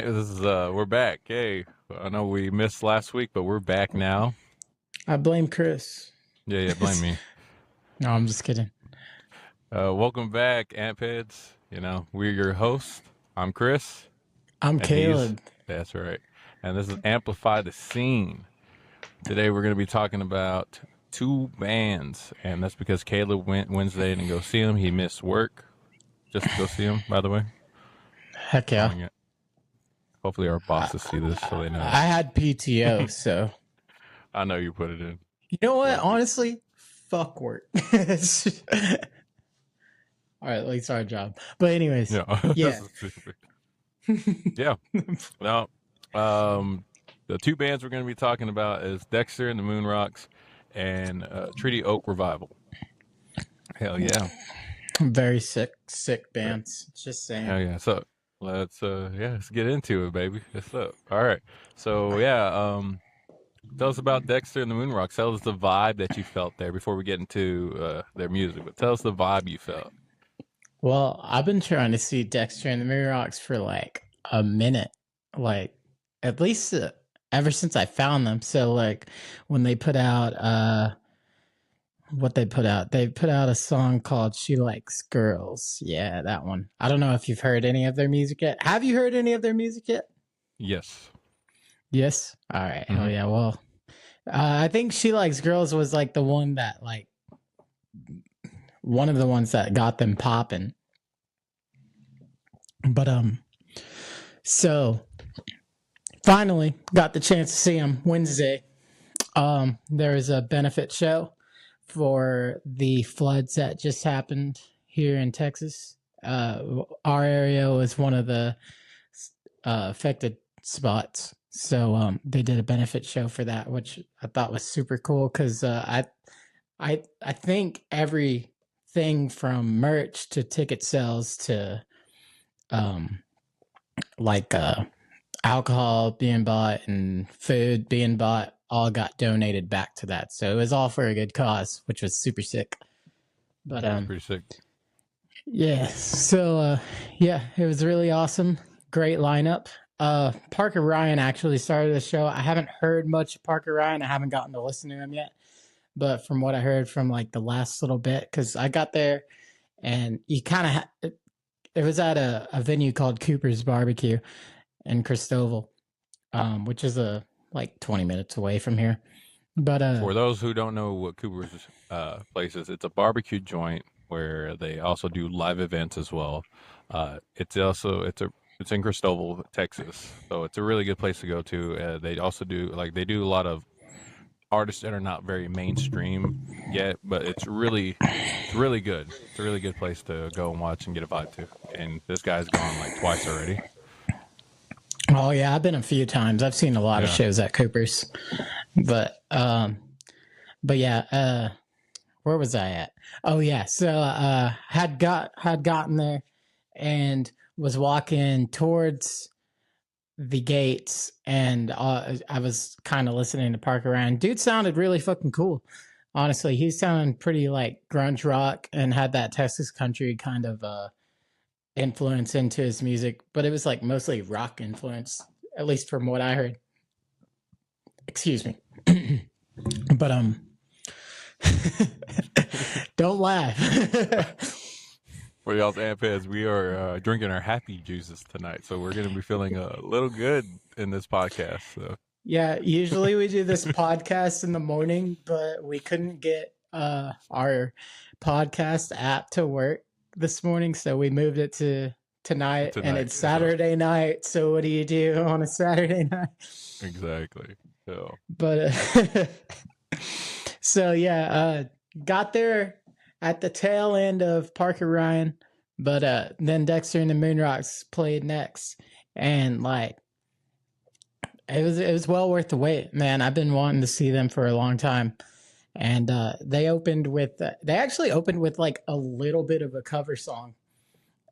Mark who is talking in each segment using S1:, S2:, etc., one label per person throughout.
S1: right, this is we're back. Hey, I know we missed last week, but we're back now.
S2: I blame Chris.
S1: Yeah, blame me.
S2: No, I'm just kidding.
S1: Welcome back, Ampheads. You know, we're your hosts. I'm Chris,
S2: I'm
S1: and
S2: Caleb.
S1: that's right. And this is Amplify the Scene. Today we're going to be talking about two bands, and that's because Caleb went Wednesday to go see them. He missed work just to go see them, by the way.
S2: Heck yeah.
S1: Hopefully our bosses see this so they know.
S2: I had PTO, so.
S1: I know you put it in.
S2: You know what? Honestly, fuck work. All right, at least our job. But anyways, yeah.
S1: Yeah. Now, the two bands we're going to be talking about is Dexter and the Moonrocks and Treaty Oak Revival. Hell yeah.
S2: Very sick bands. Just saying.
S1: Hell yeah. So let's get into it, baby. What's up? All right. So tell us about Dexter and the Moonrocks. Tell us the vibe that you felt there before we get into their music. But tell us the vibe you felt.
S2: Well, I've been trying to see Dexter and the Moonrocks for like a minute, like at least ever since I found them. So like when they put out they put out a song called She Likes Girls. Yeah, that one. I don't know if you've heard any of their music yet. Have you heard any of their music yet?
S1: Yes.
S2: All right. Mm-hmm. Oh yeah. Well, I think She Likes Girls was like the one that like one of the ones that got them popping. But so finally got the chance to see them Wednesday. There was a benefit show for the floods that just happened here in Texas. Our area was one of the affected spots. So they did a benefit show for that, which I thought was super cool because I think everything from merch to ticket sales to alcohol being bought and food being bought all got donated back to that. So it was all for a good cause, which was super sick. But
S1: pretty sick.
S2: Yeah. So it was really awesome. Great lineup. Parker Ryan actually started the show. I haven't heard much of Parker Ryan. I haven't gotten to listen to him yet. But from what I heard from like the last little bit, because I got there and you kind of it was at a venue called Cooper's Barbecue in Christoval, which is like 20 minutes away from here. But
S1: for those who don't know what Cooper's place is, it's a barbecue joint where they also do live events as well. It's in Christoval, Texas, so it's a really good place to go to. They also do a lot of artists that are not very mainstream yet, but it's really good. It's a really good place to go and watch and get a vibe to. And this guy's gone like twice already.
S2: Oh yeah, I've been a few times. I've seen a lot of shows at Cooper's, but yeah, where was I at? Oh yeah, so had gotten there and was walking towards the gates, and I was kind of listening to Parker Ryan. Dude sounded really fucking cool. Honestly, he sounded pretty like grunge rock and had that Texas country kind of influence into his music, but it was like mostly rock influence, at least from what I heard. Excuse me. But don't laugh.
S1: For y'all's Ampheads, we are drinking our happy juices tonight, so we're going to be feeling a little good in this podcast. So
S2: yeah, usually we do this podcast in the morning, but we couldn't get our podcast app to work this morning, so we moved it to tonight, and it's Saturday night. So what do you do on a Saturday night?
S1: Exactly. Yeah.
S2: But so yeah, got there at the tail end of Parker Ryan, but then Dexter and the Moonrocks played next, and like it was well worth the wait, man. I've been wanting to see them for a long time. And they actually opened with like a little bit of a cover song,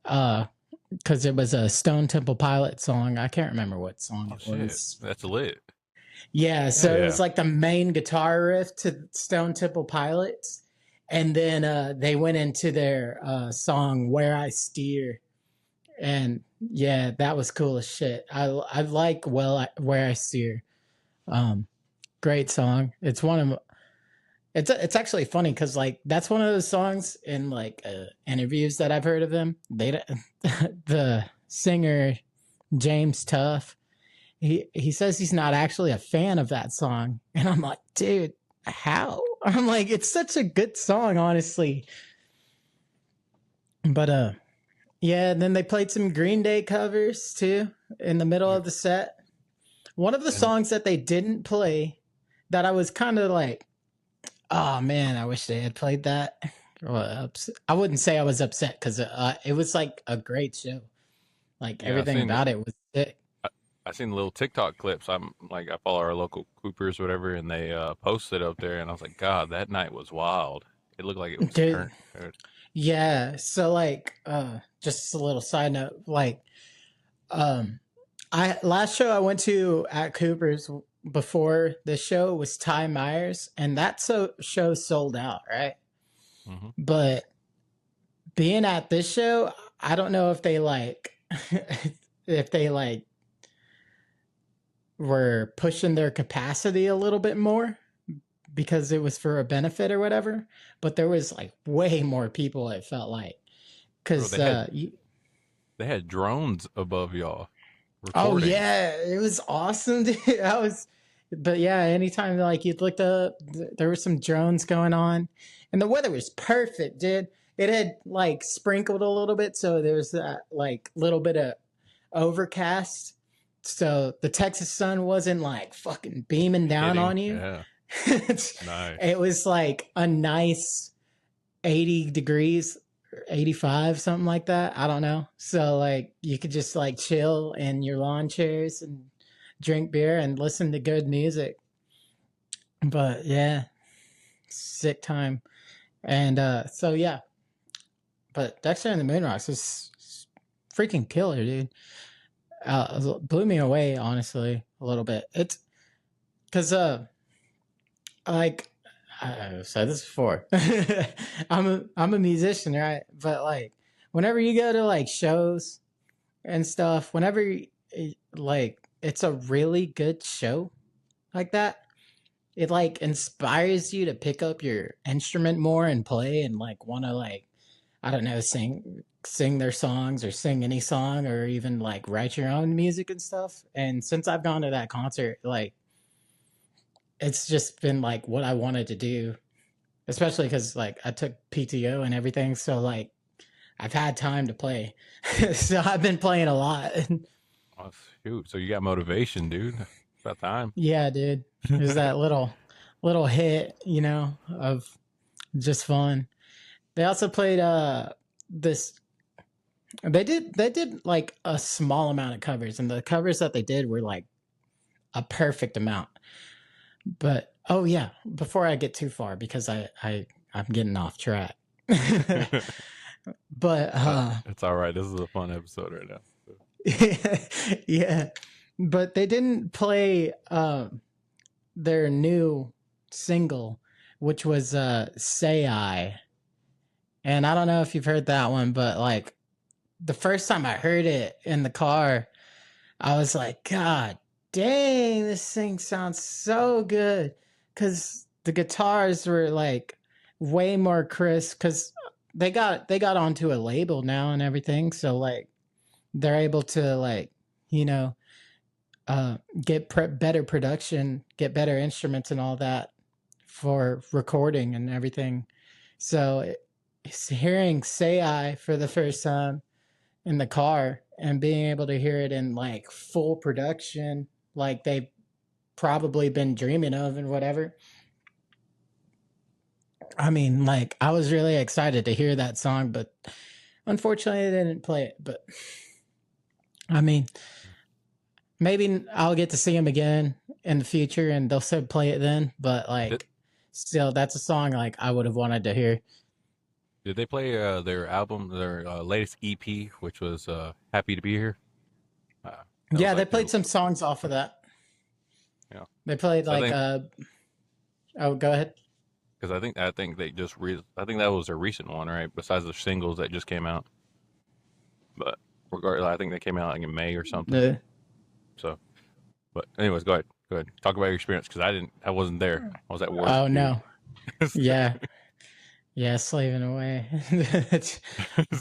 S2: because it was a Stone Temple Pilots song. I can't remember what song it was.
S1: That's lit.
S2: Yeah, so it was like the main guitar riff to Stone Temple Pilots, and then they went into their song "Where I Steer," and Yeah, that was cool as shit. I like Where I Steer. Um, Great song. It's one of it's actually funny because like that's one of those songs in like interviews that I've heard of him. The singer James Tuff, he says he's not actually a fan of that song, and I'm like, dude, how? I'm like, it's such a good song, honestly. But yeah, and then they played some Green Day covers too in the middle
S1: Yeah.
S2: of the set. One of the
S1: And
S2: songs that they didn't play that I was kind of like, oh man, I wish they had played that. Well, I wouldn't say I was upset because it was like a great show. Like
S1: yeah,
S2: everything about it was sick.
S1: I, I seen little TikTok clips. I'm like, I follow our local Coopers, whatever, and they posted up there, and I was like, God, that night was wild. It looked like it was
S2: Dude,
S1: turned.
S2: yeah. So like, just a little side note, like, I last show I went to at Cooper's before the show was Ty Myers, and that show sold out, right?
S1: Mm-hmm.
S2: But being at this show, I don't know if they like if they like were pushing their capacity a little bit more because it was for a benefit or whatever. But there was like way more people. It felt like
S1: Bro,
S2: because
S1: they had drones above y'all
S2: oh
S1: recording.
S2: yeah, it was awesome. Dude. I was, but yeah, anytime like you looked up, there were some drones going on, and the weather was perfect, dude. It had like sprinkled a little bit, so there was that like little bit of overcast, so the Texas sun wasn't like fucking beaming down
S1: Hitting.
S2: on you.
S1: Yeah.
S2: It
S1: Nice.
S2: was like a nice 80 degrees, 85, something like that. I don't know. So like you could just like chill in your lawn chairs and drink beer and listen to good music. But yeah, sick time. And so yeah, but Dexter and the Moonrocks is freaking killer, dude. Blew me away, honestly, a little bit. It's because like I've said this before. I'm a musician, right? But like whenever you go to like shows and stuff, whenever like it's a really good show like that, it like inspires you to pick up your instrument more and play and like want to like I don't know sing their songs or sing any song or even like write your own music and stuff. And since I've gone to that concert, like it's just been like what I wanted to do, especially because like I took PTO and everything, so like I've had time to play, so I've been playing a lot.
S1: Oh, shoot. So you got motivation, dude. It's about time.
S2: Yeah, dude, there's that little hit, of just fun. They also played this. They did like a small amount of covers, and the covers that they did were like a perfect amount. But oh yeah, before I get too far because I'm getting off track. But
S1: It's all right. This is a fun episode right now.
S2: yeah, but they didn't play their new single, which was "Say I," and I don't know if you've heard that one, but like the first time I heard it in the car, I was like, God dang, this thing sounds so good. Cause the guitars were like way more crisp because they got onto a label now and everything. So like they're able to like, you know, get better production, get better instruments and all that for recording and everything. So hearing Say I for the first time in the car and being able to hear it in like full production, like they've probably been dreaming of and whatever. I mean, like I was really excited to hear that song, but unfortunately, they didn't play it. But I mean, maybe I'll get to see them again in the future, and they'll still play it then. But
S1: Did,
S2: like, still, that's a song like I would have wanted to hear.
S1: did they play their album, their latest EP, which was "Happy to Be Here"? Uh, that was
S2: Yeah, they
S1: like their,
S2: played some songs off of that.
S1: yeah.
S2: They played
S1: I
S2: like
S1: think
S2: oh, go ahead.
S1: because I think they I think that was their recent one, right? Besides the singles that just came out, but. Regardless, I think they came out like in May or something.
S2: Uh,
S1: So, but anyways, go ahead. Go ahead. Talk about your experience because I wasn't there. I was at work,
S2: oh
S1: dude.
S2: no. Yeah. Yeah, slaving away.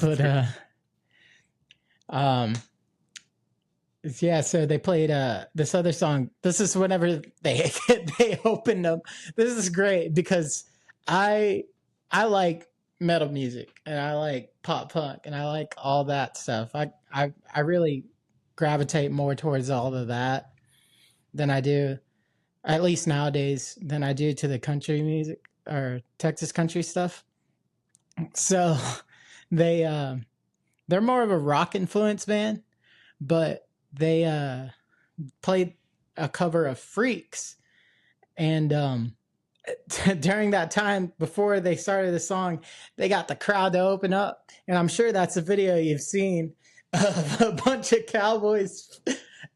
S2: But um yeah, so they played this other song. This is whenever they they opened up. This is great because I I like metal music and I like pop punk and I like all that stuff. I really gravitate more towards all of that than I do, at least nowadays, than I do to the country music or Texas country stuff. So they they're more of a rock influence band, but they played a cover of Freaks, and during that time before they started the song, they got the crowd to open up, and I'm sure that's a video you've seen of a bunch of cowboys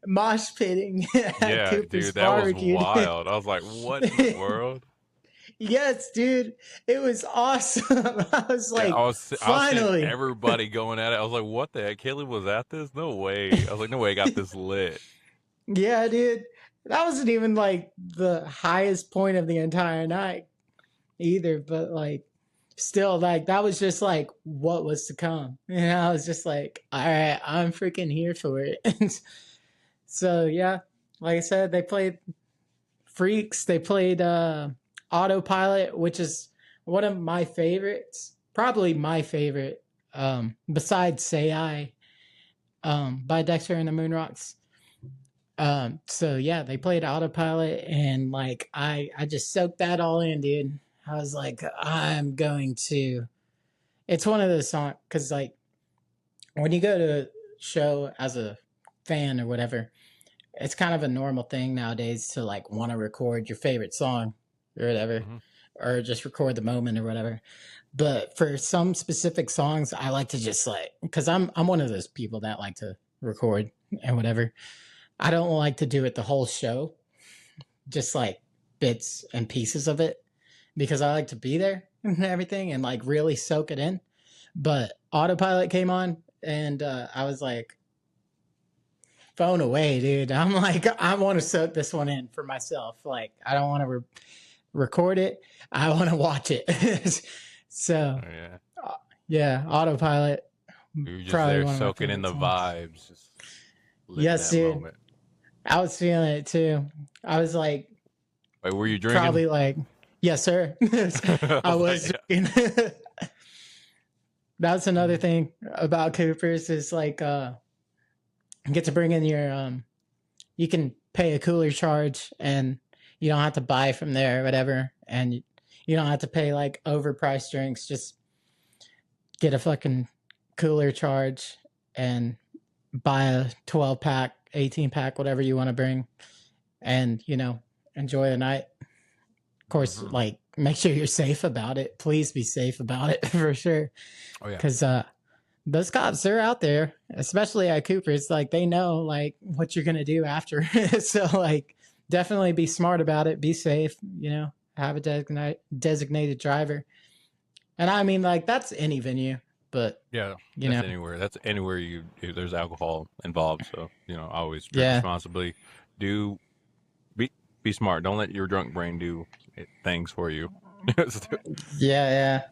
S2: mosh pitting at
S1: Yeah,
S2: Cooper's
S1: dude, that was
S2: barbecue.
S1: wild. I was like, what in the world?
S2: Yes, dude, it was awesome. I was
S1: Yeah,
S2: like,
S1: I was seeing
S2: finally.
S1: everybody going at it. I was like, what the heck? Caleb was at this? No way. I was like, no way I got this lit.
S2: Yeah, dude. That wasn't even like the highest point of the entire night either, but like still like that was just like what was to come. And I was just like, all right, I'm freaking here for it. So yeah, like I said, they played Freaks, they played Autopilot, which is one of my favorites, probably my favorite, besides Say I, by Dexter and the Moonrocks. So yeah, they played Autopilot, and like I just soaked that all in, dude. I was like, I'm going to. It's one of those songs because like when you go to a show as a fan or whatever, it's kind of a normal thing nowadays to like want to record your favorite song or whatever,
S1: Hmm.
S2: or just record the moment or whatever. But for some specific songs, I like to just like because I'm one of those people that like to record and whatever. I don't like to do it the whole show, just like bits and pieces of it, because I like to be there and everything and like really soak it in. But Autopilot came on, and I was like, phone away, dude. I'm like, I want to soak this one in for myself. Like, I don't want to record it, I want to watch it. So,
S1: Oh, yeah.
S2: yeah, Autopilot,
S1: You were just
S2: probably
S1: there
S2: one of my
S1: soaking in
S2: favorite
S1: the
S2: songs.
S1: vibes, just living
S2: Yes,
S1: that
S2: dude.
S1: moment.
S2: I was feeling it too. I was like,
S1: Wait, were you drinking?
S2: probably like, yes, sir.
S1: I
S2: I
S1: was like,
S2: was
S1: yeah.
S2: drinking. That's another
S1: Mhm.
S2: thing about Coopers is like you get to bring in your you can pay a cooler charge and you don't have to buy from there or whatever, and you don't have to pay like overpriced drinks. Just get a fucking cooler charge and buy a 12 pack, 18 pack, whatever you want to bring, and enjoy the night. Of course,
S1: Mhm.
S2: like make sure you're safe about it. Please be safe about it for sure,
S1: Oh yeah.
S2: because those cops, they're out there, especially at Cooper's. Like they know like what you're gonna do after. So like definitely be smart about it. Be safe. Have a designated driver. And I mean like that's any venue, but
S1: Yeah,
S2: you
S1: that's
S2: know,
S1: anywhere. That's anywhere there's alcohol involved. So always drink
S2: yeah,
S1: responsibly. Do be be smart. Don't let your drunk brain do things for you.
S2: yeah,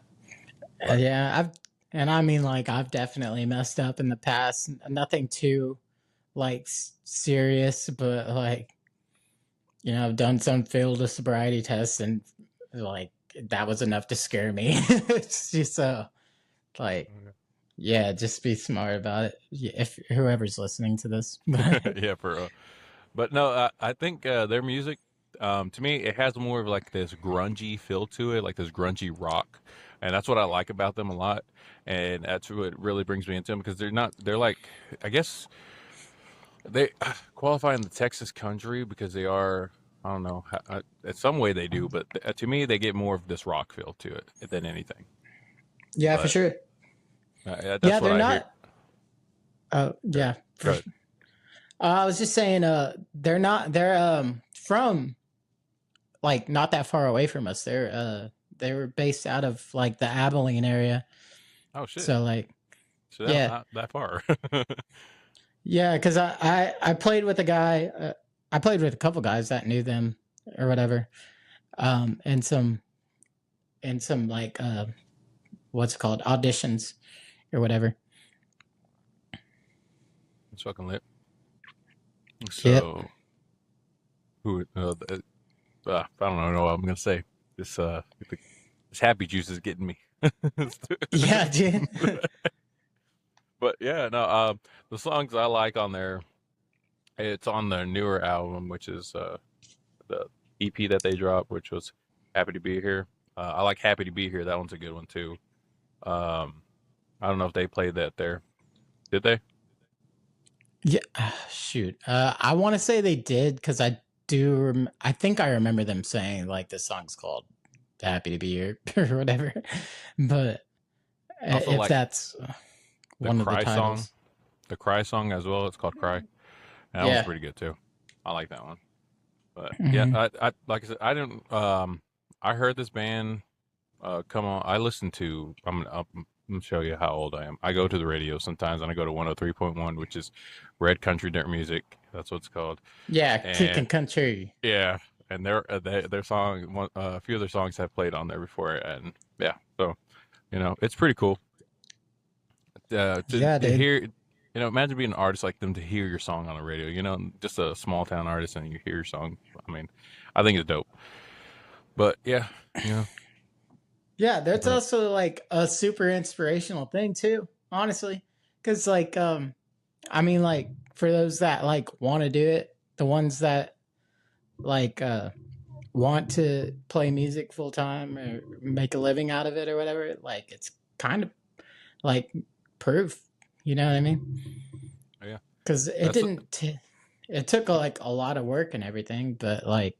S1: But
S2: yeah. I mean like I've definitely messed up in the past. Nothing too like serious, but like I've done some failed sobriety tests, and like that was enough to scare me. It's just so like, yeah, just be smart about it. If whoever's listening to this, but
S1: yeah, for but no, I think their music, to me, it has more of like this grungy feel to it, like this grungy rock, and that's what I like about them a lot. And that's what really brings me into them because they're not. They're like, I guess they qualify in the Texas country because they are. I don't know. In some way they do, but to me, they get more of this rock feel to it than anything.
S2: yeah, for
S1: But
S2: sure.
S1: that's
S2: Yeah,
S1: what
S2: they're
S1: I hear.
S2: not. Oh
S1: Go
S2: yeah,
S1: ahead.
S2: I was just saying. They're not. They're from like not that far away from us. They were based out of like the Abilene area.
S1: Oh shit.
S2: So like
S1: So that's
S2: Yeah,
S1: not that far.
S2: yeah. Because I played with a guy. I played with a couple guys that knew them or whatever. And some like what's it called, auditions or whatever.
S1: It's fucking lit.
S2: Yep.
S1: So who? I don't know what I'm gonna say. This this happy juice is getting me.
S2: Yeah, dude.
S1: But yeah, no. The songs I like on there, it's on their newer album, which is the EP that they dropped, which was "Happy to Be Here." I like "Happy to Be Here." That one's a good one too. Um, I don't know if they played that there. Did they?
S2: Yeah. Shoot. I want to say they did because I do. I think I remember them saying like this song's called "Happy to Be Here" or whatever. But
S1: Also
S2: if
S1: like
S2: that's
S1: the
S2: one of the
S1: Cry song,
S2: titles,
S1: the Cry song as well. It's called "Cry." That one's
S2: yeah.
S1: pretty good too. I like that one. But yeah,
S2: Hmm.
S1: I like I said, I didn't. I heard this band come on. I listened to. I'm gonna show you how old I am. I go to the radio sometimes, and I go to 103.1, which is Red Country Dirt Music. That's what it's called.
S2: Yeah,
S1: And
S2: kicking country.
S1: yeah, and their song, a few of their songs have played on there before, and yeah, so it's pretty cool
S2: Yeah,
S1: to
S2: dude.
S1: hear. Imagine being an artist like them to hear your song on the radio. Just a small town artist, and you hear your song. I mean, I think it's dope. But yeah, you know,
S2: Yeah, that's
S1: but
S2: also like a super inspirational thing too, honestly. Cause like I mean like for those that like want to do it, the ones that like want to play music full time or make a living out of it or whatever, like it's kind of like proof, you know what I mean?
S1: yeah,
S2: Cuz it
S1: that's
S2: didn't it took like a lot of work and everything, but like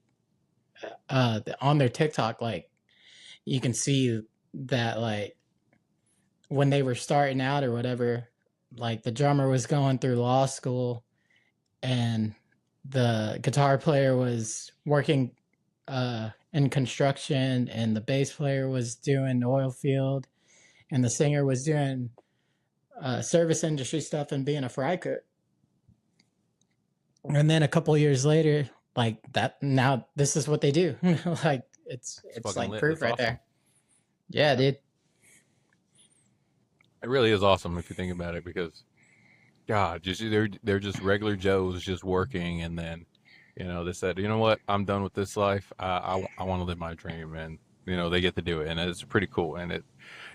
S2: on their TikTok like you can see that like when they were starting out or whatever, like the drummer was going through law school and the guitar player was working in construction and the bass player was doing oil field and the singer was doing service industry stuff and being a fry cook. And then a couple years later, like that, now this is what they do. Like
S1: it's
S2: it's
S1: fucking
S2: like
S1: lit.
S2: proof
S1: That's
S2: right
S1: awesome.
S2: there. Yeah,
S1: Yeah,
S2: dude.
S1: it really is awesome if you think about it because God, just they're just regular Joes just working, and then they said, you know what, I'm done with this life. I want to live my dream, and they get to do it, and it's pretty cool. And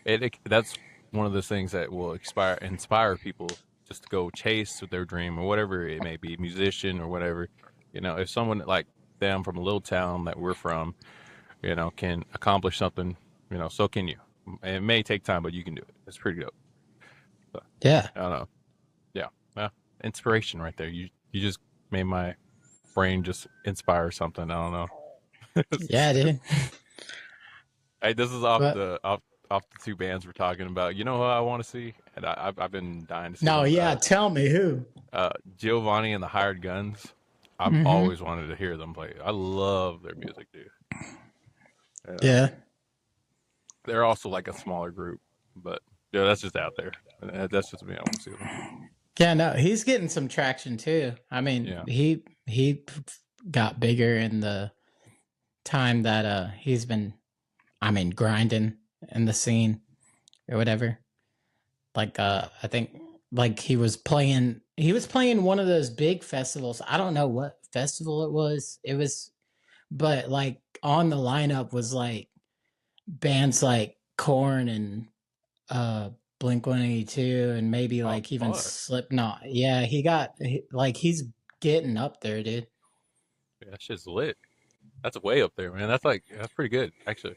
S1: it that's one of those things that will inspire people just to go chase their dream or whatever it may be, musician or whatever. If someone like them from a little town that we're from, can accomplish something, so can you. It may take time, but you can do it. It's pretty dope. So,
S2: Yeah.
S1: I don't know. Yeah. Well, inspiration right there. You just made my brain just inspire something. I don't know.
S2: Yeah, dude.
S1: Hey, this is
S2: But
S1: off the two bands we're talking about. You know who I want to see, and I've been dying to see
S2: no,
S1: them.
S2: yeah, tell me who.
S1: Giovanni and the Hired Guns. I've
S2: Mm-hmm.
S1: always wanted to hear them play. I love their music, dude.
S2: Yeah.
S1: They're also like a smaller group, but yeah, that's just out there. That's just me. I want to see them.
S2: Yeah, no, he's getting some traction too. I mean,
S1: Yeah.
S2: he got bigger in the time that he's been I mean grinding in the scene or whatever. Like I think like he was playing one of those big festivals. I don't know what festival it was. It was but like on the lineup was like bands like Korn and uh Blink 182 and maybe
S1: Oh
S2: like even
S1: fuck.
S2: Slipknot. Yeah, like he's getting up there, dude.
S1: Yeah, that shit's lit. That's way up there, man. That's pretty good, actually.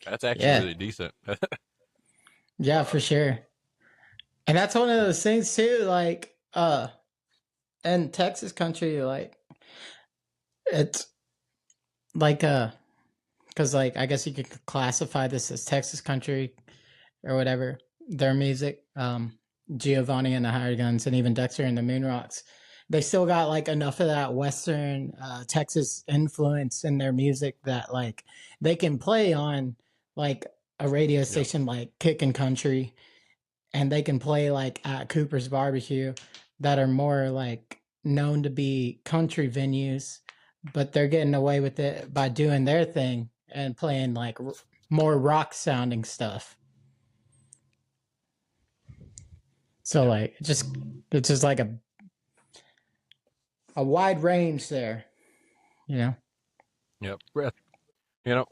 S1: That's actually
S2: Yeah.
S1: really decent.
S2: Yeah, for sure. And that's one of those things too, like in Texas country, like it's like because like I guess you could classify this as Texas country or whatever. Their music, Giovanni and the Hired Guns, and even Dexter and the Moonrocks, they still got like enough of that Western Texas influence in their music that like they can play on like a radio
S1: Yep.
S2: station like Kickin' Country, and they can play like at Cooper's Barbecue that are more like known to be country venues, but they're getting away with it by doing their thing and playing like more rock sounding stuff. So
S1: Yeah.
S2: like it's just like a wide range there, you know.
S1: Yep. You know,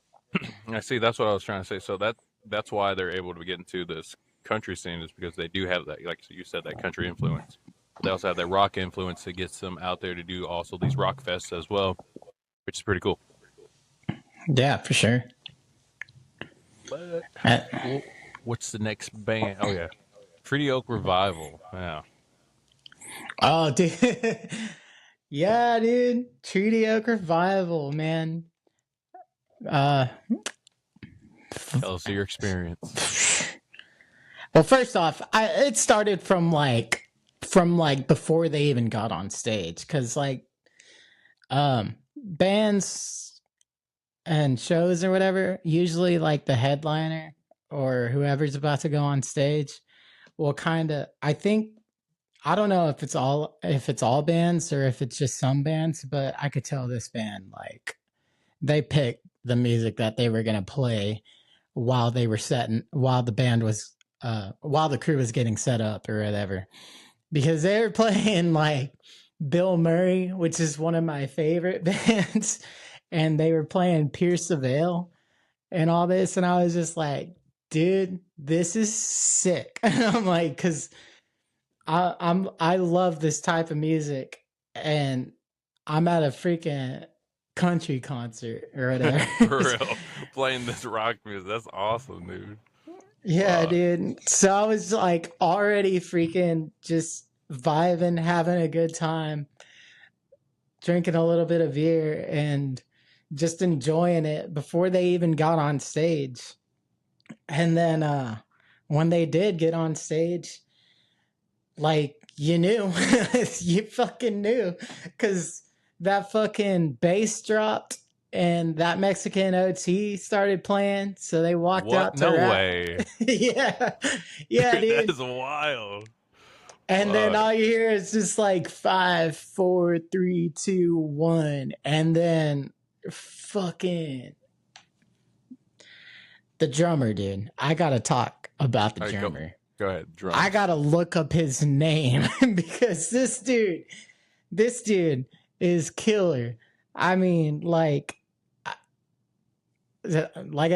S1: I see. That's what I was trying to say. So that's why they're able to get into this country scene is because they do have that, like you said, that country influence. But they also have that rock influence that gets them out there to do also these rock fests as well, which is pretty cool.
S2: Yeah, for sure.
S1: But
S2: Uh,
S1: what's the next band? Oh yeah, Treaty Oak Revival. Yeah.
S2: oh, dude. Yeah, dude. Treaty Oak Revival, man. Uh,
S1: Tell us your experience.
S2: well, first off, it started from like before they even got on stage, because like bands and shows or whatever, usually like the headliner or whoever's about to go on stage will kind of, I think, I don't know if it's all bands or if it's just some bands, but I could tell this band like they picked the music that they were gonna play while they were setting while the band was while the crew was getting set up or whatever. Because they were playing like Bill Murray, which is one of my favorite bands, and they were playing Pierce the Veil and all this, and I was just like, dude, this is sick. And I'm like, because I love this type of music, and I'm at a freaking country concert or whatever.
S1: For real, playing this rock music. That's awesome, dude.
S2: Yeah,
S1: Wow.
S2: dude. So I was like already freaking just vibing, having a good time, drinking a little bit of beer and just enjoying it before they even got on stage. And then when they did get on stage, like you knew, you fucking knew, because that fucking bass dropped and that Mexican OT started playing. So they walked
S1: What?
S2: out to
S1: No
S2: rap.
S1: way.
S2: Yeah, yeah,
S1: Dude, that
S2: dude.
S1: is wild.
S2: And then
S1: Fuck.
S2: all you hear is just like 5, 4, 3, 2, 1, and then fucking the drummer, dude. I gotta talk about the
S1: All right, go.
S2: drummer.
S1: Go ahead.
S2: I
S1: Drums.
S2: gotta look up his name because this dude is killer. I mean, like I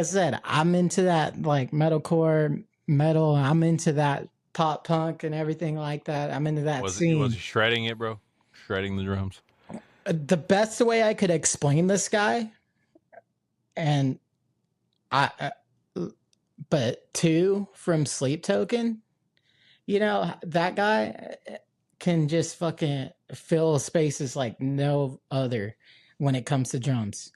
S2: said, I'm into that like metalcore metal. I'm into that pop punk and everything like that. I'm into that
S1: Was he
S2: scene.
S1: shredding it, bro? Shredding the drums.
S2: The best way I could explain this guy, and but two from Sleep Token, you know, that guy can just fucking fill spaces like no other when it comes to drums.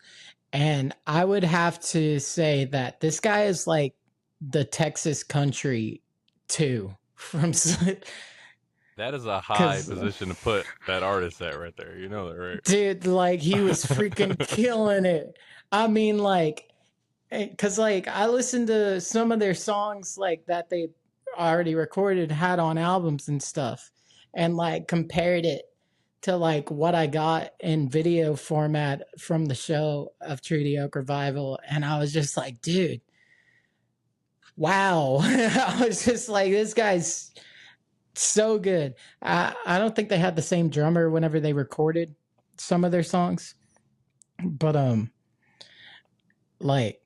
S2: And I would have to say that this guy is like the Texas country two from
S1: That is a high
S2: because
S1: position to put that artist at right there. You know that,
S2: dude, like he was
S1: right?
S2: freaking killing it. I mean, like, because like I listened to some of their songs like that they already recorded, had on albums and stuff, and like compared it to like what I got in video format from the show of Treaty Oak Revival, and I was just like, dude, wow. I was just like, this guy's so good. I don't think they had the same drummer whenever they recorded some of their songs, but like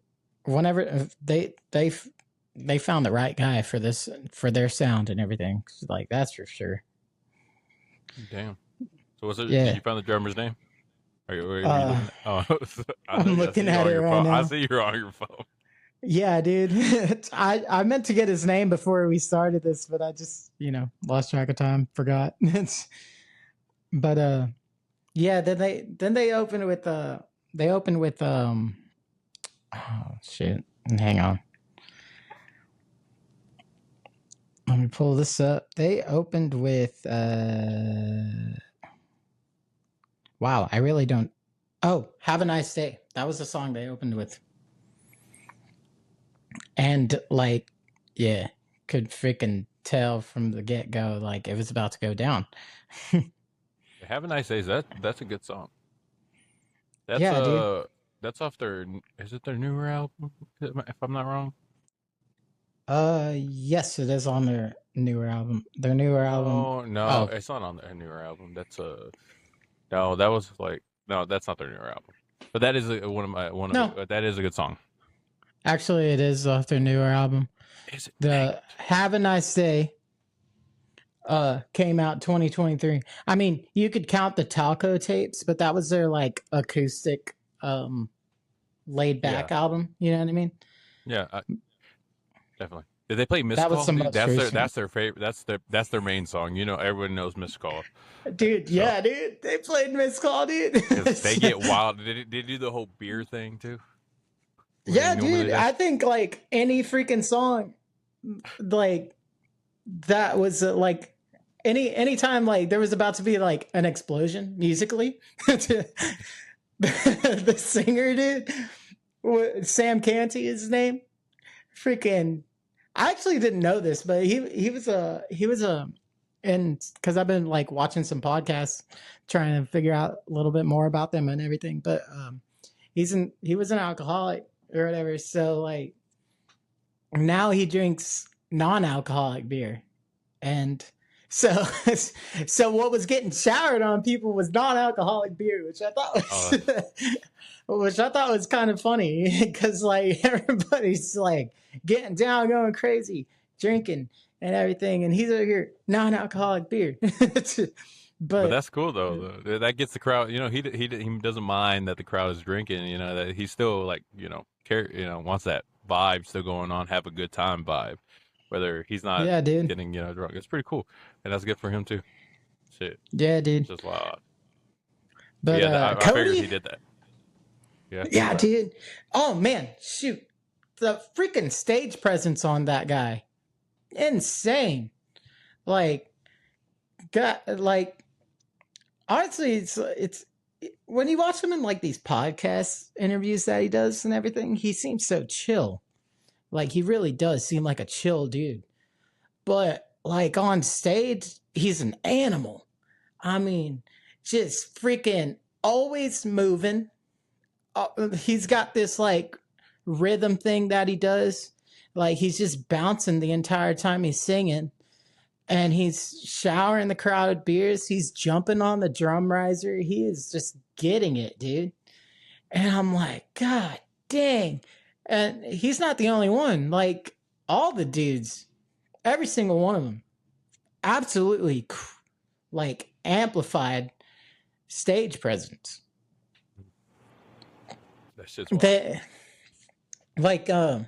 S2: whenever they found the right guy for this for their sound and everything, like that's for sure.
S1: Damn. So was it? Did
S2: Yeah,
S1: you find the drummer's name? Were you looking? Oh,
S2: I'm
S1: I see
S2: looking
S1: you
S2: at
S1: on
S2: it
S1: your
S2: right
S1: phone. I
S2: now.
S1: see you're on your phone.
S2: Yeah, dude. I meant to get his name before we started this, but I just lost track of time, forgot. But yeah. Then they opened with oh shit, hang on, let me pull this up. They opened with wow, I really don't. Oh, Have a Nice Day. That was the song they opened with. And like, yeah, could freaking tell from the get go, like it was about to go down.
S1: Have a Nice Days. That's a good song. That's
S2: Yeah, dude.
S1: that's off their. Is it their newer album? If I'm not wrong.
S2: Yes, it is on their newer album. Their newer album.
S1: No, no,
S2: Oh
S1: it's not on their newer album. That's no, that was like no, that's not their newer album. But that is one of
S2: no,
S1: the that is a good song.
S2: actually, it is off their newer album.
S1: Is it? Dang
S2: The
S1: it.
S2: Have a Nice Day came out 2023. I mean, you could count the Talco tapes, but that was their like acoustic laid
S1: Yeah,
S2: back album. You know what I mean?
S1: yeah, definitely. Did they play Missed
S2: That was
S1: Call?
S2: the
S1: Dude,
S2: most recent.
S1: that's their favorite. That's their main song. You know, everyone knows Missed Call.
S2: Dude,
S1: So
S2: yeah, dude. They played Miss Call, dude.
S1: because they get wild. Did they do the whole beer thing too? Where they
S2: Yeah,
S1: normally
S2: dude.
S1: does.
S2: I think like any freaking song, like that was like anytime like there was about to be like an explosion musically. The singer, dude, Sam Canty is his name. Freaking, I actually didn't know this, but he was a and because I've been like watching some podcasts, trying to figure out a little bit more about them and everything. But he was an alcoholic or whatever. So like now he drinks non-alcoholic beer, and so so what was getting showered on people was non-alcoholic beer, which I thought
S1: Oh,
S2: was which I thought was kind of funny because like everybody's like getting down, going crazy, drinking and everything, and he's over here non-alcoholic beer.
S1: but
S2: But
S1: that's cool though. That gets the crowd. You know, he doesn't mind that the crowd is drinking. You know that he still like wants that vibe still going on, have a good time vibe, whether he's not
S2: yeah, dude.
S1: getting drunk. It's pretty cool, and that's good for him too. Shit,
S2: Yeah,
S1: it's
S2: dude.
S1: just wild. But
S2: But
S1: yeah, I figured he
S2: Cody,
S1: did that. Yeah, what
S2: yeah,
S1: was that?
S2: dude. Oh man, shoot. The freaking stage presence on that guy. Insane. Like got like honestly it's when you watch him in like these podcast interviews that he does and everything, he seems so chill. Like he really does seem like a chill dude. But like on stage, he's an animal. I mean, just freaking always moving. He's got this like rhythm thing that he does. Like he's just bouncing the entire time he's singing, and he's showering the crowd with beers. He's jumping on the drum riser. He is just getting it, dude. And I'm like, God dang. And he's not the only one. Like all the dudes, every single one of them, absolutely like amplified stage presence.
S1: That shit's wild.
S2: They like for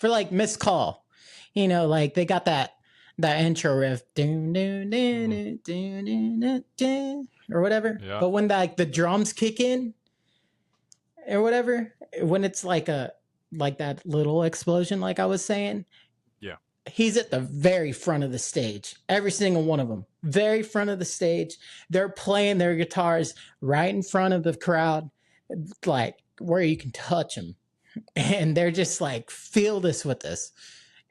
S2: like Miss Call, you know, like they got that intro riff, dun, dun, dun,
S1: Mhm.
S2: dun, dun, dun, dun, dun, or whatever.
S1: Yeah,
S2: But when like the drums kick in or whatever, when it's like that little explosion, like I was saying,
S1: yeah.
S2: he's at the very front of the stage. Every single one of them, very front of the stage. They're playing their guitars right in front of the crowd, like where you can touch them, and they're just like, "Feel this with us,"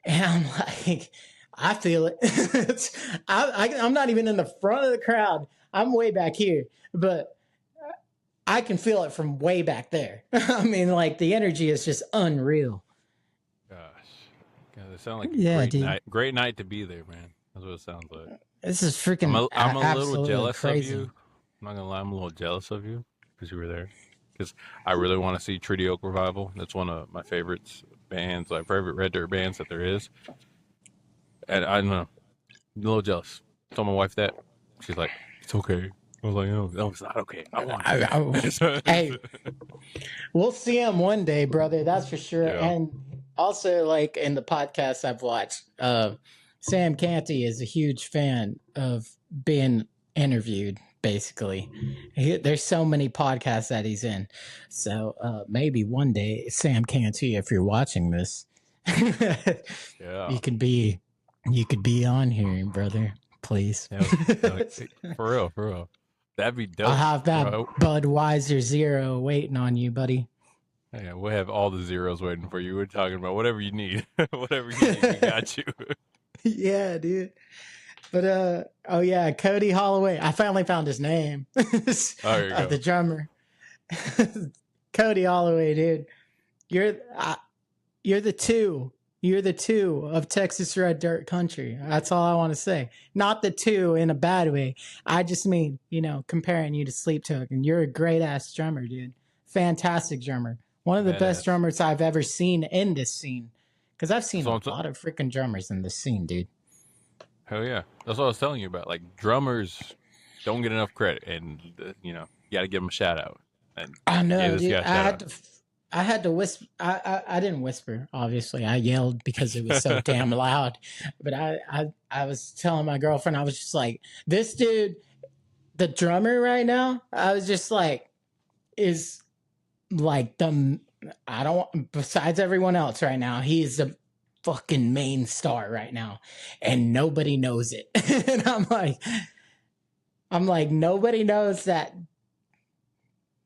S2: and I'm like, "I feel it." I'm not even in the front of the crowd. I'm way back here, but I can feel it from way back there. I mean, like the energy is just unreal.
S1: Gosh, God, it sounds like a
S2: Yeah, dude.
S1: great night to be there, man. That's what it sounds like.
S2: This is freaking
S1: I'm a little
S2: absolutely
S1: jealous of
S2: crazy.
S1: you. I'm not gonna lie, I'm a little jealous of you because you were there. Because I really want to see Treaty Oak Revival. That's one of my favorites bands, like favorite Red Dirt bands that there is. And I don't know, I'm a little jealous. Told my wife that. She's like, "It's okay." I was like, "No, it's not okay. I want
S2: Hey,
S1: to."
S2: we'll see him one day, brother. That's for sure.
S1: Yeah.
S2: And also, like in the podcasts I've watched, Sam Canty is a huge fan of being interviewed. Basically, there's so many podcasts that he's in. So maybe one day, Sam Canty, if you're watching this,
S1: Yeah.
S2: you could be on here, brother. Please.
S1: Yeah, for real, for real. That'd be dope.
S2: I'll have that
S1: bro.
S2: Budweiser Zero waiting on you, buddy.
S1: Yeah, we'll have all the zeros waiting for you. We're talking about whatever you need. Whatever you need, we got you.
S2: Yeah, dude. But oh yeah, Cody Holloway. I finally found his name.
S1: Oh, there you
S2: The
S1: go.
S2: drummer, Cody Holloway, dude. You're you're the two. You're the two of Texas Red Dirt Country. That's all I want to say. Not the two in a bad way. I just mean, comparing you to Sleep Token. You're a great ass drummer, dude. Fantastic drummer. One of the best
S1: Badass.
S2: drummers I've ever seen in this scene. Because I've seen
S1: That's what
S2: a
S1: I'm
S2: lot of freaking drummers in this scene, dude.
S1: Hell yeah. That's what I was telling you about. Like drummers don't get enough credit, and you got to give them a shout out. And
S2: I
S1: I gave
S2: know,
S1: this
S2: dude.
S1: guy a shout
S2: I had to whisper. I didn't whisper. Obviously, I yelled because it was so damn loud. But I was telling my girlfriend, I was just like, this dude, the drummer right now. I was just like, is like the I don't. Besides everyone else right now, he's the fucking main star right now, and nobody knows it. And I'm like, nobody knows that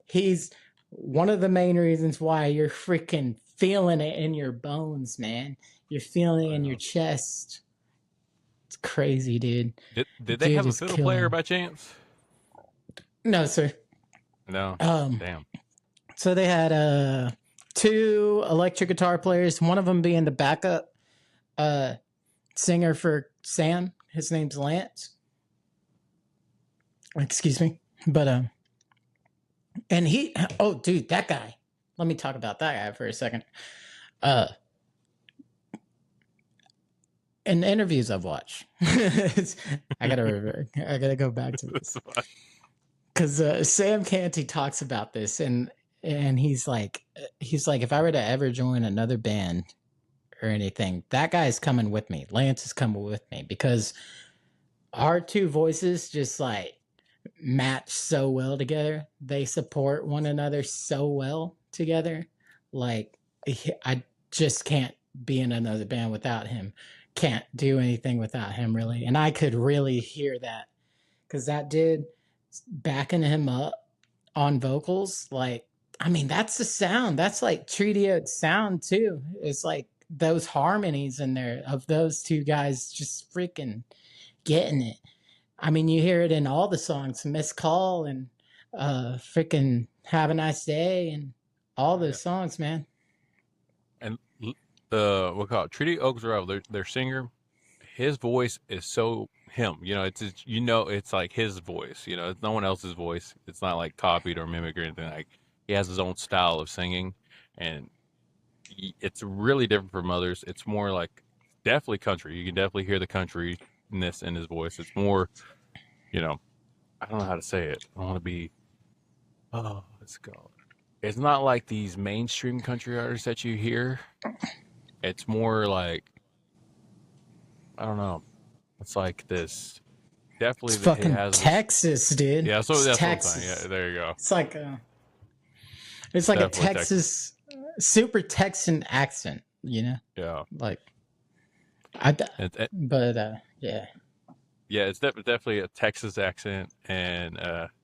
S2: he's one of the main reasons why you're freaking feeling it in your bones, man. You're feeling it in your
S1: out.
S2: chest. It's crazy, dude.
S1: Did they
S2: Dude
S1: have a
S2: is
S1: fiddle player
S2: killing.
S1: by chance?
S2: No, sir.
S1: No.
S2: Um,
S1: Damn.
S2: so they had two electric guitar players, one of them being the backup uh singer for Sam. His name's Lance. Excuse me. But and oh dude, that guy. Let me talk about that guy for a second. Uh in interviews I've watched. I gotta go back to this because Sam Canty talks about this, and he's like, if I were to ever join another band or anything, that guy's coming with me. Lance is coming with me because our two voices just like match so well together. They support one another so well together. Like I just can't be in another band without him. Can't do anything without him, really. And I could really hear that because that dude backing him up on vocals, like, I mean, that's the sound. That's like Treaty sound too. It's like those harmonies in there of those two guys just freaking getting it. I mean, you hear it in all the songs, Miss Call and freaking Have a Nice Day and all
S1: Oh yeah.
S2: those songs, man.
S1: And the what call it Treaty Oaks Road, their singer, his voice is so him. It's like his voice. It's no one else's voice. It's not like copied or mimicked or anything. Like he has his own style of singing, and it's really different from others. It's more like definitely country. You can definitely hear the countryness in his voice. It's more, you know, I don't know how to say it. I don't want to be. Oh, let's go. It's not like these mainstream country artists that you hear. It's more like I don't know. It's like this.
S2: It's
S1: Definitely, he
S2: fucking
S1: has this.
S2: Texas, dude.
S1: Yeah, so
S2: It's
S1: that's what I'm saying. Yeah,
S2: Texas.
S1: there you go.
S2: It's like a
S1: Definitely Texas.
S2: Texas, super Texan accent,
S1: Yeah,
S2: Like I,
S1: it,
S2: but yeah,
S1: yeah, it's definitely a Texas accent and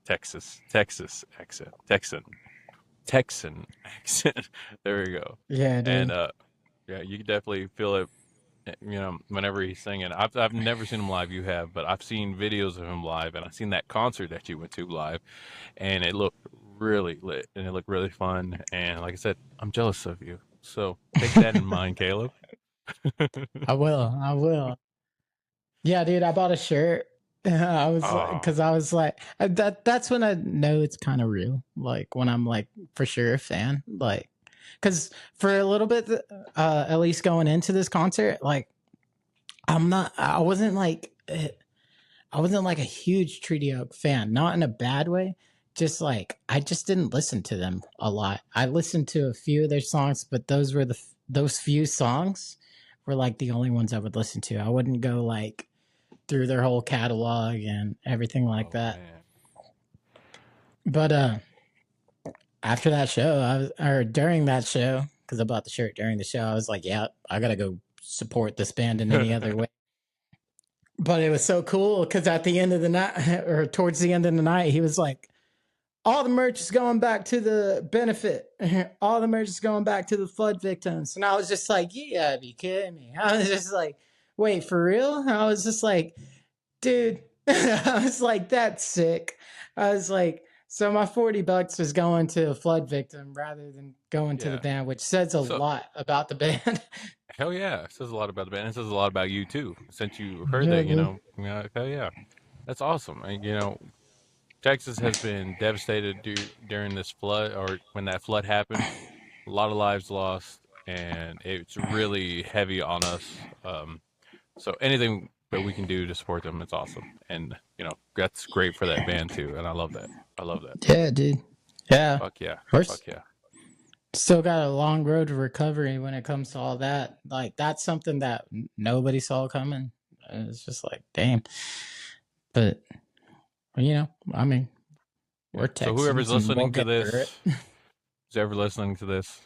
S1: Texas accent, Texan accent. There we go.
S2: yeah,
S1: And
S2: dude.
S1: yeah, you can definitely feel it. Whenever he's singing, I've never seen him live. You have, but I've seen videos of him live, and I've seen that concert that you went to live, and it looked really lit, and it looked really fun. And like I said, I'm jealous of you, so take that in mind, Caleb.
S2: I will, I will. Yeah, dude, I bought a shirt. I was like,
S1: Oh,
S2: because I was like, that's when I know it's kind of real. Like when I'm like for sure a fan. Like, because for a little bit, at least going into this concert, like I wasn't like a huge Treaty Oak fan, not in a bad way. Just like I just didn't listen to them a lot. I listened to a few of their songs, but those few songs were like the only ones I would listen to. I wouldn't go like through their whole catalog and everything like
S1: oh
S2: that.
S1: man.
S2: But after that show, or during that show, because I bought the shirt during the show, I was like, yeah, I gotta go support this band in any other way. But it was so cool because at the end of the night, or towards the end of the night, he was like, all the merch is going back to the benefit. All the merch is going back to the flood victims. And I was just like, you gotta be kidding me. I was just like, wait, for real? And I was just like, dude, I was like, that's sick. I was like, so my $40 was going to a flood victim rather than going to the
S1: Yeah.
S2: band, which says a
S1: So
S2: lot about the band.
S1: hell yeah, it says a lot about the band. It says a lot about you too. Since you heard
S2: Yeah,
S1: that,
S2: dude.
S1: hell yeah, that's awesome. And, Texas has been devastated during this flood, or when that flood happened. A lot of lives lost, and it's really heavy on us. So anything that we can do to support them, it's awesome. And that's great for that band too. And I love that. I love that.
S2: Yeah, dude. Yeah.
S1: Fuck yeah.
S2: We're
S1: Fuck yeah.
S2: still got a long road to recovery when it comes to all that. Like, that's something that nobody saw coming. It's just like, damn. But, I mean,
S1: Yeah.
S2: we're
S1: So whoever's
S2: Texans and we'll
S1: listening to
S2: get through
S1: this,
S2: it.
S1: who's ever listening to this,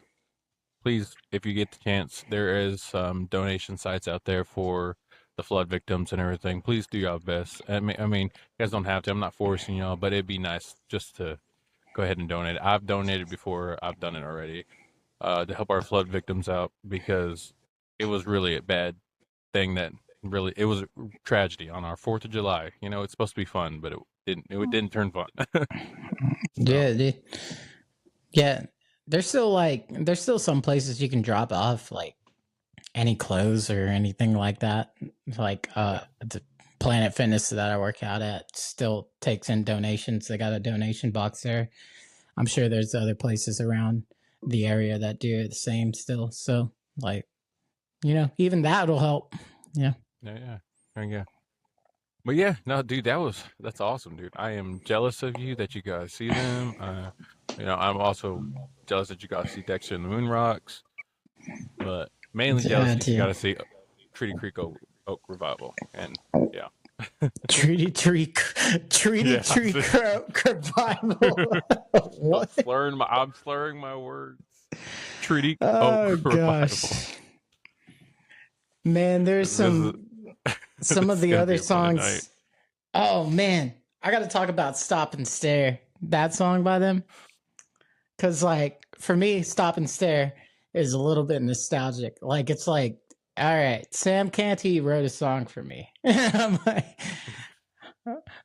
S1: please, if you get the chance, there is some donation sites out there for the flood victims and everything. Please do your best. I mean, you guys don't have to. I'm not forcing y'all, but it'd be nice just to go ahead and donate. I've donated before. I've done it already to help our flood victims out because it was really a bad thing that really it was a tragedy on our 4th of July. It's supposed to be fun, but it didn't. It didn't turn fun. So
S2: Yeah, dude. Yeah. There's still some places you can drop off like any clothes or anything like that. Like
S1: yeah,
S2: the Planet Fitness that I work out at still takes in donations. They got a donation box there. I'm sure there's other places around the area that do the same still. So like, even that'll help. Yeah.
S1: yeah. But yeah, no, dude, that's awesome, dude. I am jealous of you that you guys see them. I'm also jealous that you guys see Dexter and the Moonrocks, but mainly jealous
S2: Yeah,
S1: that you got
S2: dude.
S1: to see Treaty Creek Oak Revival. And yeah,
S2: Treaty
S1: yeah,
S2: tree revival. What?
S1: I'm slurring my words. Treaty
S2: Oh
S1: Oak Revival.
S2: gosh. Man, there's
S1: This is
S2: some of
S1: it's
S2: the
S1: gonna be
S2: other
S1: a fun night.
S2: songs. Oh man, I got to talk about Stop and Stare. That song by them, cuz like for me Stop and Stare is a little bit nostalgic. Like it's like, all right, Sam Canty wrote a song for me. I'm like,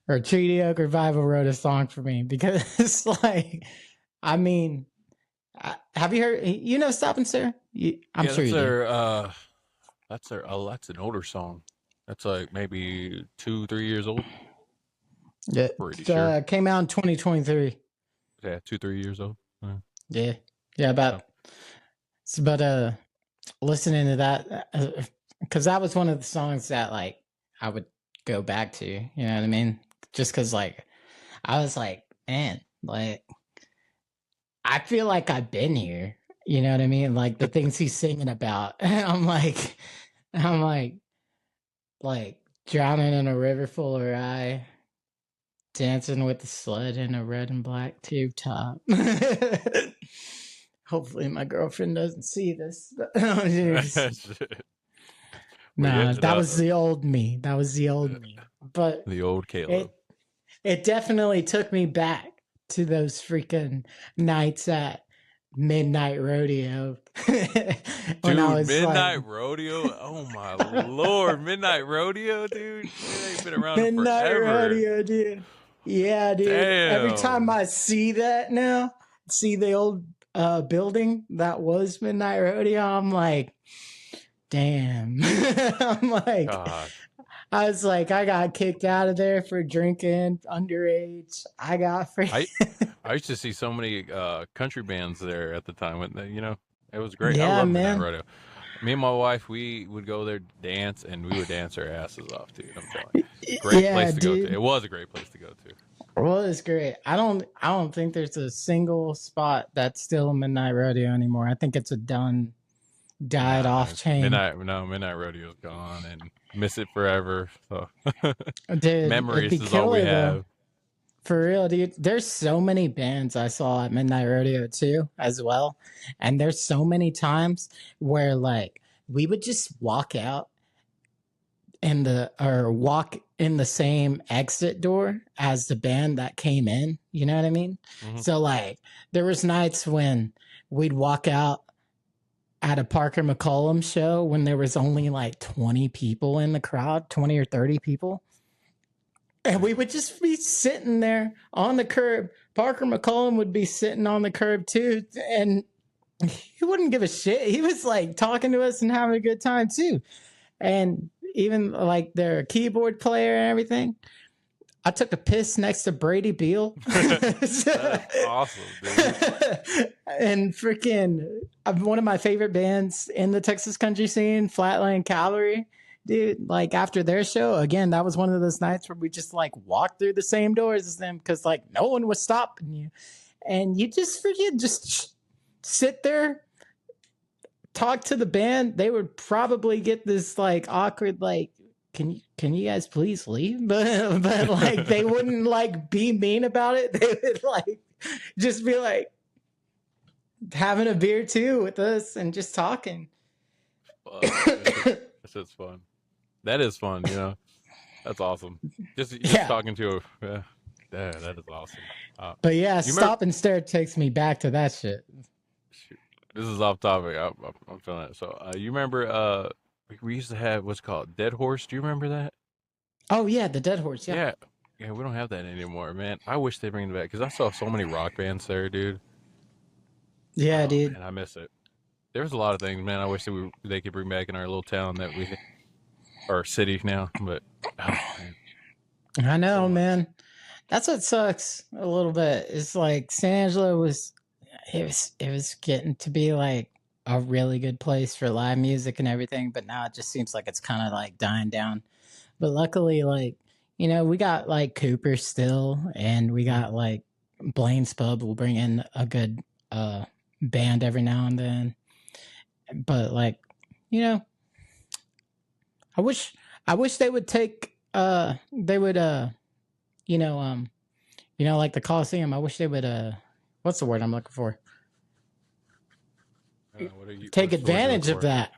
S2: or Treaty Oak Revival wrote a song for me because it's like, I mean, have you heard? Stop and Stare? I'm
S1: Yeah,
S2: sure you do.
S1: that's an older song. That's like maybe 2-3 years old.
S2: Yeah,
S1: Pretty
S2: it,
S1: sure.
S2: came out in 2023.
S1: Yeah, 2-3 years old.
S2: Yeah, yeah,
S1: So
S2: but listening to that, because that was one of the songs that like I would go back to. You know what I mean? Just because like I was like, man, like I feel like I've been here. You know what I mean? Like the things he's singing about. I'm like drowning in a river full of rye, dancing with the sled in a red and black tube top. Hopefully, my girlfriend doesn't see this.
S1: but yeah,
S2: Nah, that was the old me. That was the old me. But
S1: the old Caleb.
S2: it it definitely took me back to those freaking nights at Midnight Rodeo when I
S1: Dude,
S2: was like
S1: Midnight Rodeo. Oh my lord, Midnight Rodeo, dude. It ain't been around in
S2: Midnight
S1: forever.
S2: Rodeo, dude. Yeah, dude. Every time
S1: Damn.
S2: I see that now, see the old building that was Midnight Rodeo, I'm like, damn. I'm like,
S1: God.
S2: I was like, I got kicked out of there for drinking underage. I got free.
S1: I I used to see so many country bands there at the time. It was great. I
S2: Yeah,
S1: love Midnight
S2: man.
S1: Rodeo. Me and my wife, we would go there to dance, and we would dance our asses off, dude. I'm telling you, great
S2: Yeah,
S1: place to go to.
S2: dude.
S1: It was a great place to go to.
S2: Well, it's great. I don't think there's a single spot that's still a Midnight Rodeo anymore. I think it's a died
S1: Nah,
S2: off chain.
S1: Midnight Rodeo's gone, and miss it forever. So
S2: Dude, it'd
S1: memories
S2: be
S1: is all we
S2: killer though.
S1: have.
S2: For real, dude. There's so many bands I saw at Midnight Rodeo too, as well. And there's so many times where like we would just walk out walk in the same exit door as the band that came in. You know what I mean?
S1: Hmm.
S2: So like there was nights when we'd walk out at a Parker McCollum show when there was only like 20 people in the crowd, 20 or 30 people. And we would just be sitting there on the curb. Parker McCollum would be sitting on the curb too. And he wouldn't give a shit. He was like talking to us and having a good time too. And even like their keyboard player and everything. I took a piss next to Brady Beal.
S1: That's awesome, dude.
S2: And freaking one of my favorite bands in the Texas country scene, Flatland Cavalry. Dude, like after their show, again, that was one of those nights where we just like walked through the same doors as them because like no one was stopping you. And you just freaking just sit there, talk to the band. They would probably get this like awkward, like, can you guys please leave? But like they wouldn't like be mean about it. They would like just be like having a beer too with us and just talking.
S1: That's just fun. That is fun, you know. That's awesome. Just
S2: Yeah.
S1: talking to yeah, that is awesome.
S2: But yeah,
S1: you
S2: stop and stare takes me back to that shit.
S1: shoot, this is off topic. I'm feeling it. So you remember we used to have what's called Dead Horse. Do you remember that?
S2: Oh yeah, the Dead Horse. Yeah.
S1: Yeah, we don't have that anymore, man. I wish they bring it back because I saw so many rock bands there, dude.
S2: Yeah,
S1: Oh
S2: dude.
S1: man, I miss it. There's a lot of things, man. I wish they could bring back in our little town that we our city now, but oh, man,
S2: I
S1: so
S2: know,
S1: much.
S2: man. That's what sucks a little bit. It's like San Angelo was it was getting to be like a really good place for live music and everything, but now it just seems like it's kind of like dying down. But luckily, like, we got like Cooper still, and we got like Blaine's Pub will bring in a good band every now and then. But like, you know, I wish they would take they would you know like the Coliseum. I wish they would what's the word I'm looking for? Take
S1: What's the word you're
S2: advantage
S1: looking
S2: of
S1: for?
S2: that.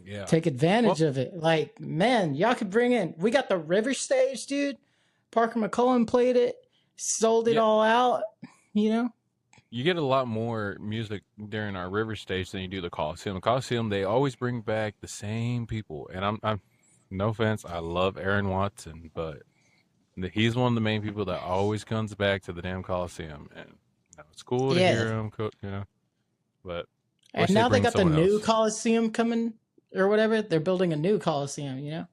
S1: Yeah.
S2: Take advantage
S1: Well,
S2: of it. Like, man, y'all could bring in. We got the River Stage, dude. Parker McCollum played it, sold it
S1: yeah,
S2: all out. You know.
S1: you get a lot more music during our river stage than you do the Coliseum. The Coliseum, they always bring back the same people, and I'm no offense, I love Aaron Watson, but he's one of the main people that always comes back to the damn Coliseum, and it's cool to
S2: Yeah.
S1: hear him, but
S2: And
S1: wish they
S2: now they
S1: bring
S2: got the
S1: someone
S2: new
S1: else.
S2: Coliseum coming or whatever. They're building a new Coliseum.
S1: Yeah,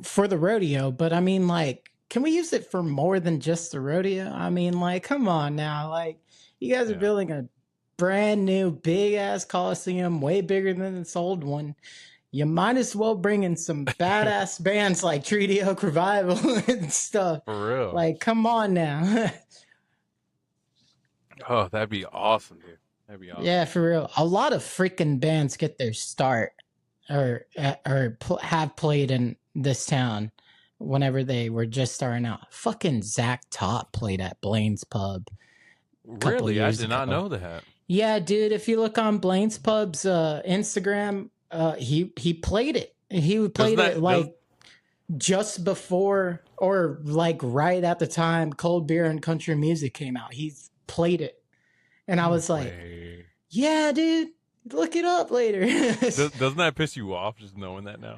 S2: For the rodeo. But I mean, like, can we use it for more than just the rodeo? I mean, like, come on now. Like, you guys are
S1: yeah.
S2: building a brand new big ass Coliseum, way bigger than this old one. You might as well bring in some badass bands like Treaty Oak Revival and stuff.
S1: For real.
S2: Like, come on now.
S1: Oh, that'd be awesome, dude. That'd be awesome.
S2: Yeah, for real. A lot of freaking bands get their start or have played in this town whenever they were just starting out. Fucking Zach Top played at Blaine's Pub a couple
S1: Really, I
S2: years
S1: did not
S2: ago.
S1: know that.
S2: Yeah, dude. If you look on Blaine's Pub's Instagram, he played it. He
S1: Doesn't
S2: played it
S1: that does
S2: like just before or like right at the time Cold Beer and Country Music came out. He played it, and I
S1: no
S2: was like,
S1: way?
S2: "Yeah, dude, look it up later."
S1: Doesn't that piss you off just knowing that now?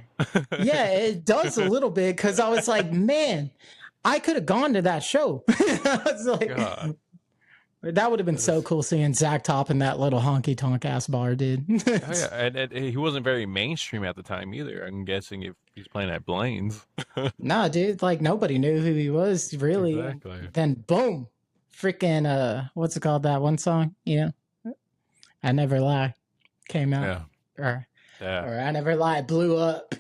S2: Yeah, it does a little bit because I was like, "Man, I could have gone to that show." I was like,
S1: God,
S2: that would have been
S1: that
S2: so
S1: is.
S2: cool seeing Zach Top in that little honky tonk ass bar, dude.
S1: Oh yeah, and he wasn't very mainstream at the time either. I'm guessing if he's playing at Blaine's.
S2: Nah, dude, like nobody knew who he was really.
S1: Exactly.
S2: Then boom, freaking what's it called? That one song, I Never Lie, came out,
S1: Yeah,
S2: or
S1: yeah.
S2: I Never Lie blew up,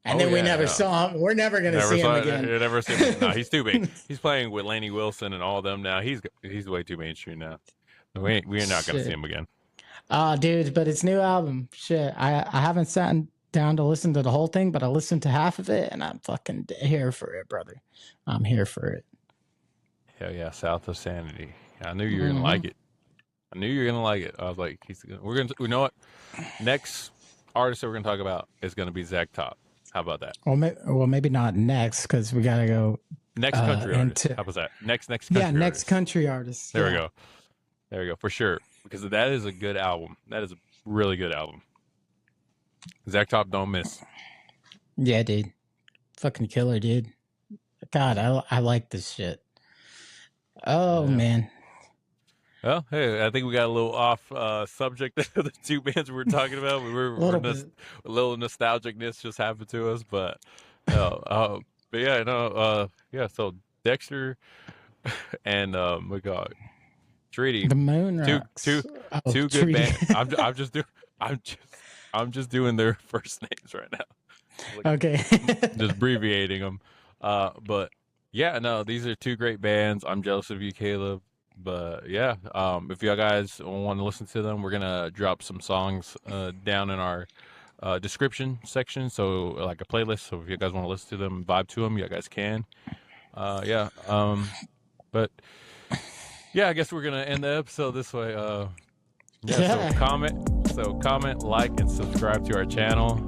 S2: and
S1: Oh
S2: then we
S1: yeah,
S2: never
S1: yeah.
S2: saw him. We're never gonna
S1: Never
S2: see him
S1: saw.
S2: again.
S1: Never seen him. No, he's too big. He's playing with Laney Wilson and all of them now. He's way too mainstream now. We're not gonna see
S2: Shit.
S1: him again.
S2: Dude, but it's new album. Shit, I haven't sat down to listen to the whole thing, but I listened to half of it, and I'm fucking here for it, brother. I'm here for it.
S1: Hell yeah, South of Sanity. I knew you were gonna
S2: Hmm.
S1: like it. I knew you were gonna like it. I was like, we're gonna. You know what? Next artist that we're gonna talk about is gonna be Zach Top. How about that?
S2: Well, maybe not next because we gotta go
S1: Next country artist.
S2: into
S1: How about that? Next country
S2: next
S1: artist.
S2: country artist.
S1: There we
S2: Yeah.
S1: go. There we go, for sure. Because that is a good album. That is a really good album. Zach Top don't miss.
S2: Yeah, dude. Fucking killer, dude. God, I like this shit. Oh,
S1: Yeah.
S2: man.
S1: Well, hey, I think we got a little off subject of the two bands we were talking about. A little nostalgicness just happened to us, but yeah, no, yeah. So Dexter and my God, Treaty,
S2: The
S1: two two
S2: Moonrocks. Oh,
S1: two good
S2: treaty.
S1: band. I'm just I'm just doing their first names right now. Like,
S2: Okay.
S1: just abbreviating them. But yeah, no, these are two great bands. I'm jealous of you, Caleb. But yeah, if you guys want to listen to them, we're gonna drop some songs down in our description section, so like a playlist. So if you guys want to listen to them, vibe to them, you guys can. Yeah. But yeah, I guess we're gonna end the episode this way. Yeah.
S2: Yeah.
S1: So comment, like, and subscribe to our channel.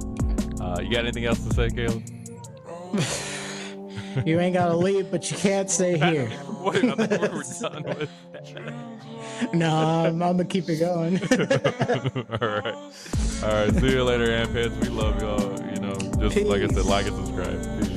S1: You got anything else to say, Caleb?
S2: You ain't gotta leave, but you can't stay here.
S1: Wait, I thought we were done with
S2: No, I'm gonna keep it going.
S1: All right. See you later, Ampheads. We love y'all. You know, just
S2: Peace.
S1: like I said, like and subscribe. Peace.